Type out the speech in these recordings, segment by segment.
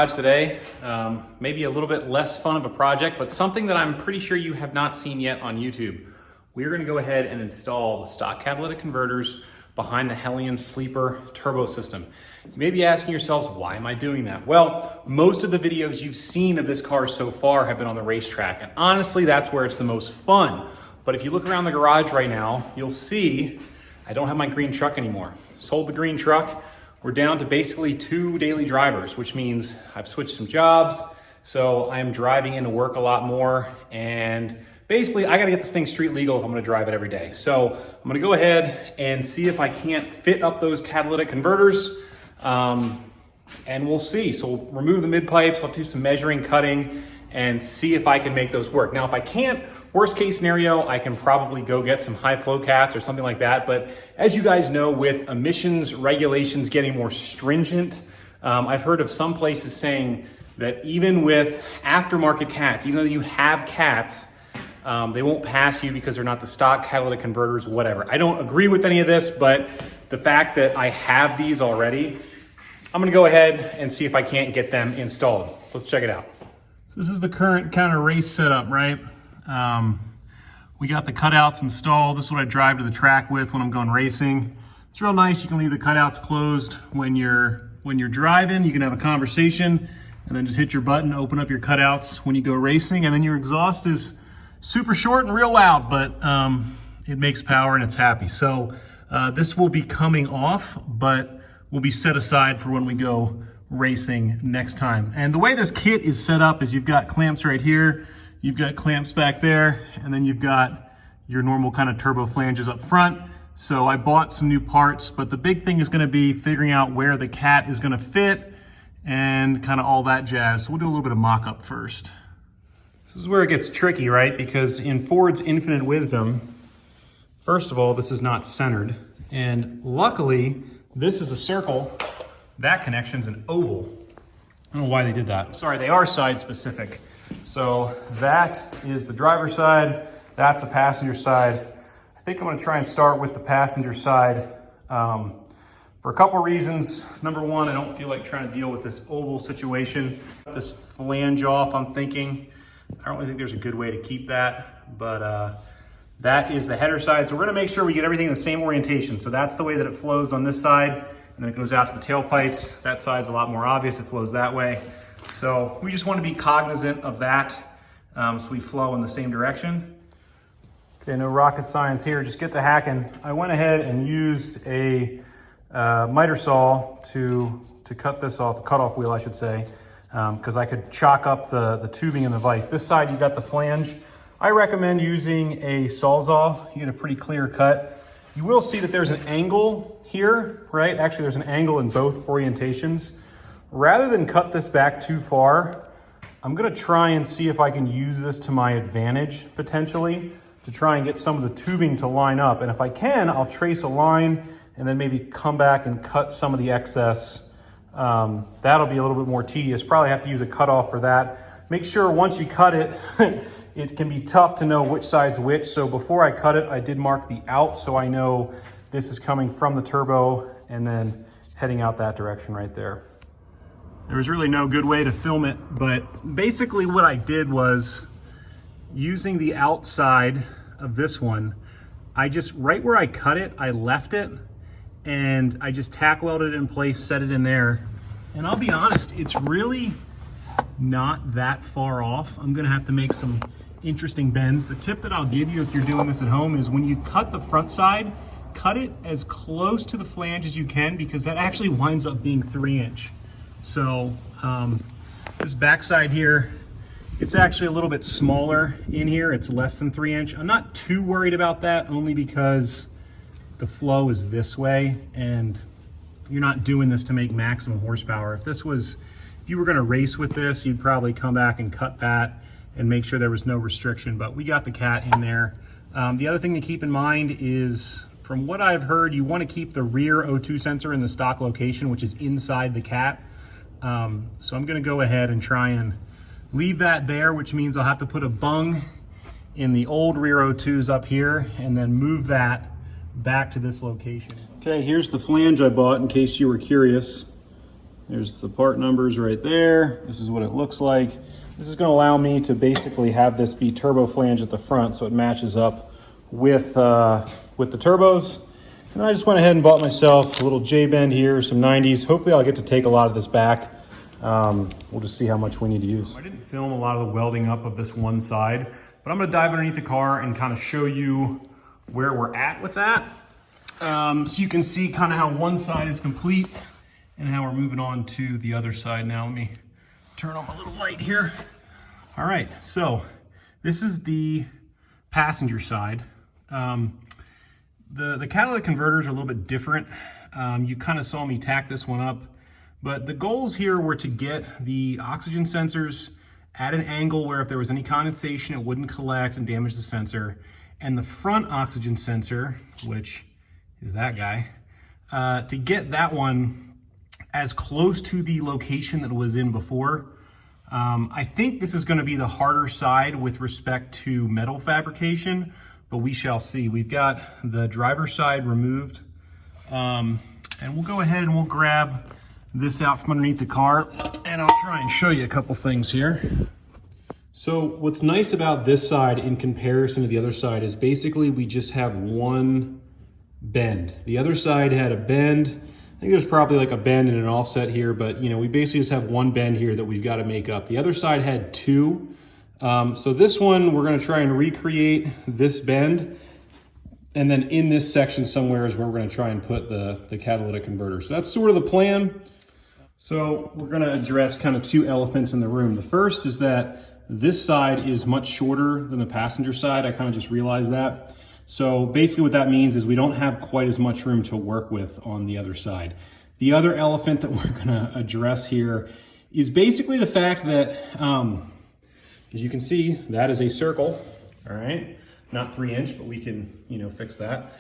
garage today. Maybe a little bit less fun of a project, but something that I'm pretty sure you have not seen yet on YouTube. We're gonna go ahead and install the stock catalytic converters behind the Hellion Sleeper turbo system. You may be asking yourselves, why am I doing that? Well, most of the videos you've seen of this car so far have been on the racetrack, and honestly, that's where it's the most fun. But if you look around the garage right now, you'll see I don't have my green truck anymore. Sold the green truck. We're down to basically 2 daily drivers, which means I've switched some jobs. So I'm driving into work a lot more. And basically I gotta get this thing street legal if I'm gonna drive it every day. So I'm gonna go ahead and see if I can't fit up those catalytic converters. And we'll see. So we'll remove the mid pipes, I'll do some measuring, cutting, and see if I can make those work. Now, if I can't, worst case scenario, I can probably go get some high flow cats or something like that. But as you guys know, with emissions regulations getting more stringent, I've heard of some places saying that even with aftermarket cats, even though you have cats, they won't pass you because they're not the stock catalytic converters, whatever. I don't agree with any of this, but the fact that I have these already, I'm gonna go ahead and see if I can't get them installed. So let's check it out. So this is the current kind of race setup, right? We got the cutouts installed. This is what I drive to the track with when I'm going racing. It's real nice. You can leave the cutouts closed when you're driving. You can have a conversation and then just hit your button, open up your cutouts when you go racing, and then your exhaust is super short and real loud, but it makes power and it's happy. So this will be coming off, but will be set aside for when we go racing next time. And the way this kit is set up is you've got clamps right here, you've got clamps back there, and then you've got your normal kind of turbo flanges up front. So I bought some new parts, but the big thing is gonna be figuring out where the cat is gonna fit and kind of all that jazz. So we'll do a little bit of mock-up first. This is where it gets tricky, right? Because in Ford's infinite wisdom, first of all, this is not centered. And luckily, this is a circle. That connection's an oval. I don't know why they did that. Sorry, they are side specific. So that is the driver's side. That's the passenger side. I think I'm gonna try and start with the passenger side for a couple reasons. Number one, I don't feel like trying to deal with this oval situation. This flange off, I'm thinking. I don't really think there's a good way to keep that, but that is the header side. So we're gonna make sure we get everything in the same orientation. So that's the way that it flows on this side, and then it goes out to the tailpipes. That side's a lot more obvious, it flows that way. So we just wanna be cognizant of that so we flow in the same direction. Okay, no rocket science here, just get to hacking. I went ahead and used a miter saw to cut this off, the cutoff wheel I should say, because I could chalk up the tubing in the vise. This side you got the flange. I recommend using a Sawzall. You get a pretty clear cut. You will see that there's an angle here, right? Actually, there's an angle in both orientations. Rather than cut this back too far, I'm gonna try and see if I can use this to my advantage, potentially, to try and get some of the tubing to line up. And if I can, I'll trace a line and then maybe come back and cut some of the excess. That'll be a little bit more tedious. Probably have to use a cutoff for that. Make sure once you cut it, it can be tough to know which side's which. So before I cut it, I did mark the out so I know this is coming from the turbo and then heading out that direction right there. There was really no good way to film it, but basically what I did was using the outside of this one, I just, right where I cut it, I left it and I just tack welded it in place, set it in there. And I'll be honest, it's really not that far off. I'm gonna have to make some interesting bends. The tip that I'll give you if you're doing this at home is when you cut the front side, cut it as close to the flange as you can because that actually winds up being 3-inch. So this backside here, it's actually a little bit smaller in here. It's less than 3-inch. I'm not too worried about that only because the flow is this way and you're not doing this to make maximum horsepower. If you were gonna race with this, you'd probably come back and cut that and make sure there was no restriction, but we got the cat in there. The other thing to keep in mind is, from what I've heard, you wanna keep the rear O2 sensor in the stock location, which is inside the cat. So I'm gonna go ahead and try and leave that there, which means I'll have to put a bung in the old rear O2s up here and then move that back to this location. Okay, here's the flange I bought in case you were curious. There's the part numbers right there. This is what it looks like. This is gonna allow me to basically have this be turbo flange at the front so it matches up with the turbos. And I just went ahead and bought myself a little J-bend here, some 90s. Hopefully I'll get to take a lot of this back. We'll just see how much we need to use. I didn't film a lot of the welding up of this one side, but I'm gonna dive underneath the car and kind of show you where we're at with that. So you can see kind of how one side is complete and how we're moving on to the other side now. Let me turn on my little light here. All right, so this is the passenger side. The catalytic converters are a little bit different. You kind of saw me tack this one up, but the goals here were to get the oxygen sensors at an angle where if there was any condensation, it wouldn't collect and damage the sensor. And the front oxygen sensor, which is that guy, to get that one as close to the location that it was in before. I think this is gonna be the harder side with respect to metal fabrication, but we shall see. We've got the driver's side removed, and we'll go ahead and we'll grab this out from underneath the car, and I'll try and show you a couple things here. So what's nice about this side in comparison to the other side is basically we just have one bend. The other side had a bend. I think there's probably like a bend and an offset here, but we basically just have one bend here that we've got to make up. The other side had two. So this one, we're gonna try and recreate this bend. And then in this section somewhere is where we're gonna try and put the catalytic converter. So that's sort of the plan. So we're gonna address kind of two elephants in the room. The first is that this side is much shorter than the passenger side. I kind of just realized that. So basically what that means is we don't have quite as much room to work with on the other side. The other elephant that we're gonna address here is basically the fact that, as you can see, that is a circle, all right? Not 3-inch, but we can, fix that.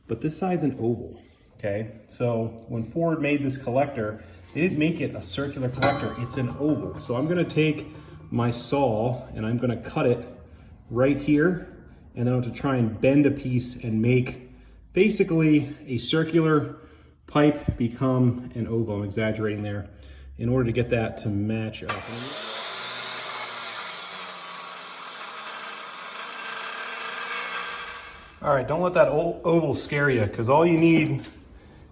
But this side's an oval, okay? So when Ford made this collector, they didn't make it a circular collector, it's an oval. So I'm gonna take my saw and I'm gonna cut it right here, and then I'm going to try and bend a piece and make basically a circular pipe become an oval. I'm exaggerating there in order to get that to match up. All right, don't let that oval scare you, because all you need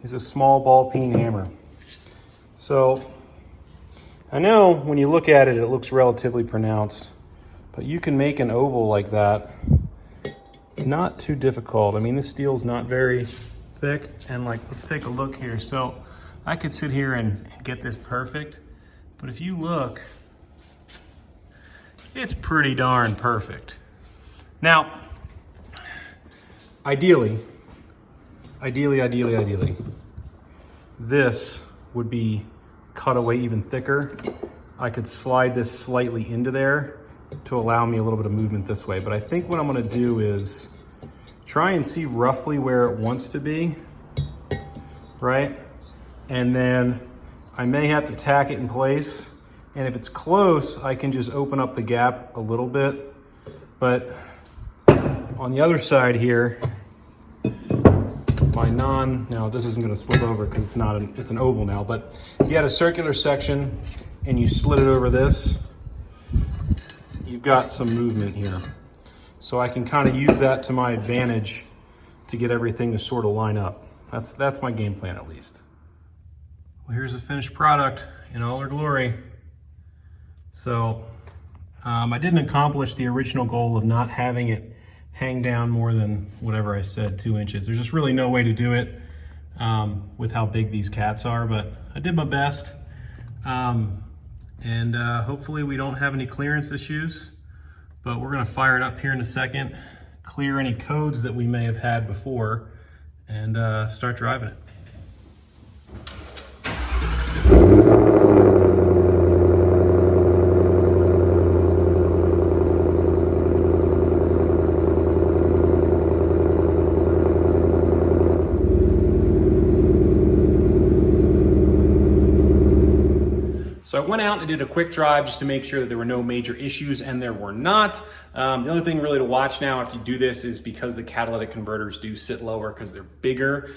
is a small ball peen hammer. So I know when you look at it, it looks relatively pronounced, but you can make an oval like that. Not too difficult. I mean, this steel's not very thick, and let's take a look here. So I could sit here and get this perfect, but if you look, it's pretty darn perfect. Now, ideally, this would be cut away even thicker. I could slide this slightly into there to allow me a little bit of movement this way. But I think what I'm gonna do is try and see roughly where it wants to be, right? And then I may have to tack it in place. And if it's close, I can just open up the gap a little bit. But on the other side here, now this isn't gonna slip over because it's an oval now, but if you had a circular section and you slid it over this, you've got some movement here. So I can kind of use that to my advantage to get everything to sort of line up. That's my game plan, at least. Well, here's the finished product in all her glory. So I didn't accomplish the original goal of not having it hang down more than whatever I said, 2 inches. There's just really no way to do it with how big these cats are, but I did my best. And hopefully we don't have any clearance issues, but we're gonna fire it up here in a second, clear any codes that we may have had before, and start driving it. So I went out and did a quick drive just to make sure that there were no major issues, and there were not. The only thing really to watch now after you do this is because the catalytic converters do sit lower because they're bigger.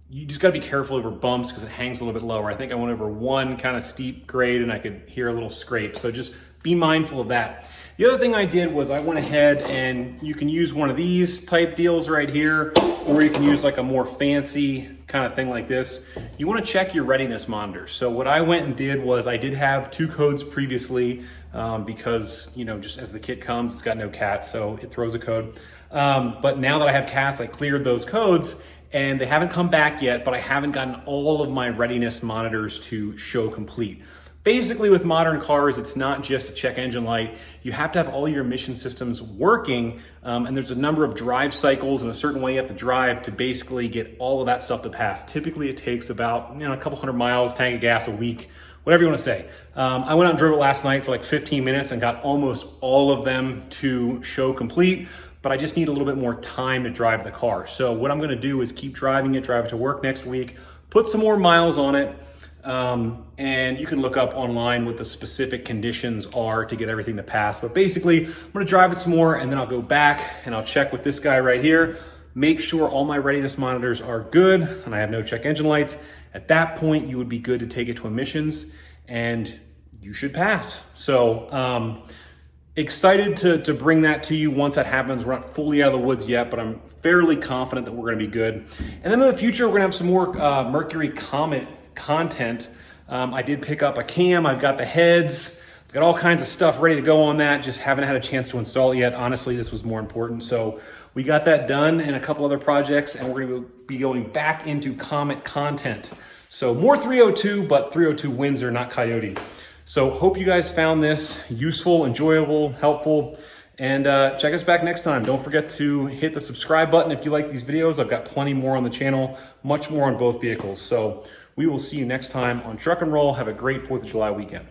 you just gotta be careful over bumps because it hangs a little bit lower. I think I went over one kind of steep grade and I could hear a little scrape. So just be mindful of that. The other thing I did was I went ahead, and you can use one of these type deals right here, or you can use like a more fancy kind of thing like this. You want to check your readiness monitor. So what I went and did was I did have 2 codes previously because, you know, just as the kit comes, it's got no cats, so it throws a code. But now that I have cats, I cleared those codes and they haven't come back yet, but I haven't gotten all of my readiness monitors to show complete. Basically, with modern cars, it's not just a check engine light. You have to have all your emission systems working, and there's a number of drive cycles and a certain way you have to drive to basically get all of that stuff to pass. Typically, it takes about, you know, a couple hundred miles, tank of gas a week, whatever you want to say. I went out and drove it last night for like 15 minutes and got almost all of them to show complete, but I just need a little bit more time to drive the car. So what I'm going to do is keep driving it, drive it to work next week, put some more miles on it. And you can look up online what the specific conditions are to get everything to pass. But basically, I'm gonna drive it some more and then I'll go back and I'll check with this guy right here, make sure all my readiness monitors are good and I have no check engine lights. At that point, you would be good to take it to emissions and you should pass. So, excited to bring that to you once that happens. We're not fully out of the woods yet, but I'm fairly confident that we're gonna be good. And then in the future, we're gonna have some more Mercury Comet content. I did pick up a cam, I've got the heads, I've got all kinds of stuff ready to go on that, just haven't had a chance to install it yet. Honestly, this was more important. So we got that done and a couple other projects, and we're gonna be going back into Comet content. So more 302, but 302 Windsor, not Coyote. So hope you guys found this useful, enjoyable, helpful, and check us back next time. Don't forget to hit the subscribe button if you like these videos. I've got plenty more on the channel, much more on both vehicles. So we will see you next time on Truck and Roll. Have a great 4th of July weekend.